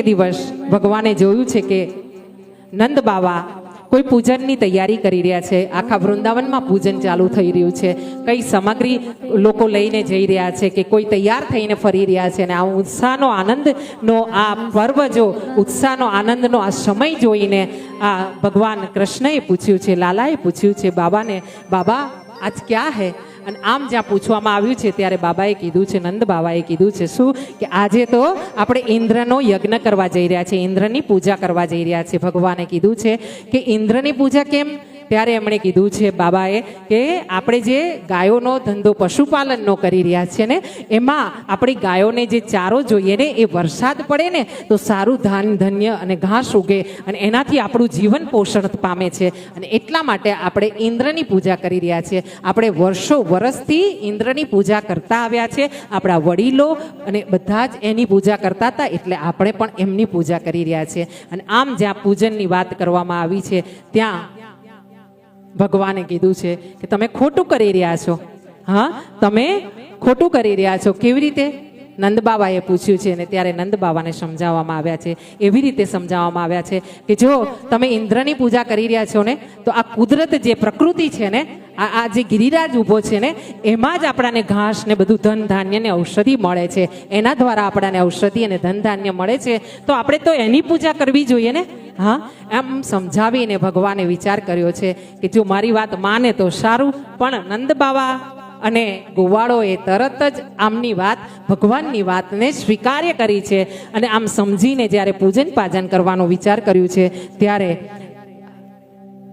દિવસ ભગવાને જોયું છે કે નંદ બાવા કોઈ પૂજનની તૈયારી કરી રહ્યા છે. આખા વૃંદાવનમાં પૂજન ચાલુ થઈ રહ્યું છે. કઈ સામગ્રી લોકો લઈને જઈ રહ્યા છે કે કોઈ તૈયાર થઈને ફરી રહ્યા છે. અને આ ઉત્સાહનો આનંદનો આ પર્વ જો ઉત્સાહનો આનંદનો આ સમય જોઈને આ ભગવાન કૃષ્ણએ પૂછ્યું છે, લાલાએ પૂછ્યું છે બાબાને, બાબા આજ ક્યાં હે? અને આમ જ્યાં પૂછવામાં આવ્યું છે ત્યારે બાબાએ કીધું છે, નંદ બાબાએ કીધું છે શું કે આજે તો આપણે ઇન્દ્રનો યજ્ઞ કરવા જઈ રહ્યા છે, ઇન્દ્રની પૂજા કરવા જઈ રહ્યા છે. ભગવાને કીધું છે કે ઇન્દ્રની પૂજા કેમ? ત્યારે એમણે કીધું છે બાબાએ કે આપણે જે ગાયોનો ધંધો પશુપાલનનો કરી રહ્યા છીએ ને, એમાં આપણી ગાયોને જે ચારો જોઈએ ને એ વરસાદ પડે ને તો સારું ધાન ધન્ય અને ઘાસ ઉગે અને એનાથી આપણું જીવન પોષણ પામે છે. અને એટલા માટે આપણે ઇન્દ્રની પૂજા કરી રહ્યા છીએ. આપણે વર્ષોથી ઇન્દ્રની પૂજા કરતા આવ્યા છે. આપણા વડીલો અને બધા જ એની પૂજા કરતા હતા, એટલે આપણે પણ એમની પૂજા કરી રહ્યા છીએ. અને આમ જ્યાં પૂજનની વાત કરવામાં આવી છે ત્યાં ભગવાને કીધું છે કે તમે ખોટું કરી રહ્યા છો. હા, તમે ખોટું કરી રહ્યા છો. કેવી રીતે? નંદ બાબાએ પૂછ્યું છે. અને ત્યારે નંદ બાબાને સમજાવવામાં આવ્યા છે, એવી રીતે સમજાવવામાં આવ્યા છે કે જો તમે ઇન્દ્રની પૂજા કરી રહ્યા છો ને તો આ કુદરત જે પ્રકૃતિ છે ને, આ જે ગિરિરાજ ઊભો છે ને એમાં જ આપણાને ઘાસ ને બધું ધન ધાન્ય ને ઔષધિ મળે છે. એના દ્વારા આપણાને ઔષધિ અને ધન ધાન્ય મળે છે, તો આપણે તો એની પૂજા કરવી જોઈએ ને. હા, એમ સમજાવીને ભગવાને વિચાર કર્યો છે કે જો મારી વાત માને તો સારું. પણ નંદ બાબા અને ગોવાળોએ તરત જ આમની વાત, ભગવાનની વાતને સ્વીકાર્ય કરી છે. અને આમ સમજીને જ્યારે પૂજન પાજન કરવાનો વિચાર કર્યું છે ત્યારે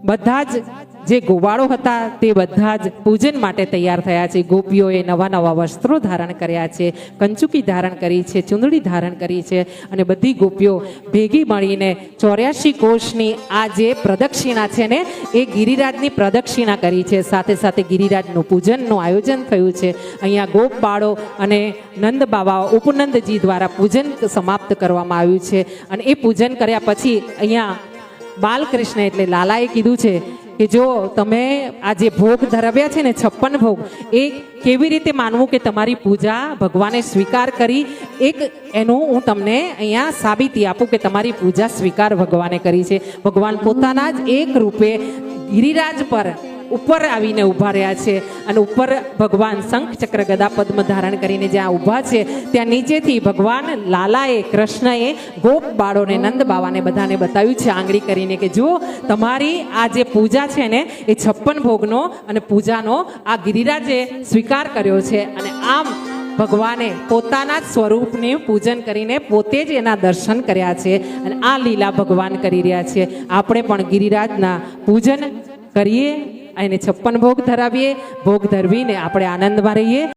બધા જ જે ગોવાળો હતા તે બધા જ પૂજન માટે તૈયાર થયા છે. ગોપીઓએ નવા નવા વસ્ત્રો ધારણ કર્યા છે, કંચુકી ધારણ કરી છે, ચુંદડી ધારણ કરી છે. અને બધી ગોપીઓ ભેગી મળીને 84 કોષની આ જે પ્રદક્ષિણા છે ને એ ગિરિરાજની પ્રદક્ષિણા કરી છે. સાથે સાથે ગિરિરાજનું પૂજનનું આયોજન થયું છે. અહીંયા ગોપ બાળો અને નંદ બાબા ઉપનંદજી દ્વારા પૂજન સમાપ્ત કરવામાં આવ્યું છે. અને એ પૂજન કર્યા પછી અહીંયા બાલકૃષ્ણ એટલે લાલાએ કીધું છે કે જો તમે આ જે ભોગ ધરાવ્યા છે ને 56 ભોગ, એ કેવી રીતે માનવું કે તમારી પૂજા ભગવાને સ્વીકાર કરી? એક એનું હું તમને અહીંયા સાબિતી આપું કે તમારી પૂજા સ્વીકાર ભગવાને કરી છે. ભગવાન પોતાના જ એક રૂપે ગિરિરાજ પર ઉપર આવીને ઊભા રહ્યા છે. અને ઉપર ભગવાન શંખ ચક્ર ગદા પદ્મ ધારણ કરીને જ્યાં ઊભા છે ત્યાં નીચેથી ભગવાન લાલાએ, કૃષ્ણએ ગોપ બાળોને, નંદ બાવાને બધાને બતાવ્યું છે આંગળી કરીને કે જો તમારી આ જે પૂજા છે ને એ 56 ભોગનો અને પૂજાનો આ ગિરિરાજે સ્વીકાર કર્યો છે. અને આમ ભગવાને પોતાના જ સ્વરૂપને પૂજન કરીને પોતે જ એના દર્શન કર્યા છે. અને આ લીલા ભગવાન કરી રહ્યા છે. આપણે પણ ગિરિરાજના પૂજન કરીએ, એને 56 ભોગ ધરાવીએ. ભોગ ધરવીને આપણે આનંદમાં રહીએ.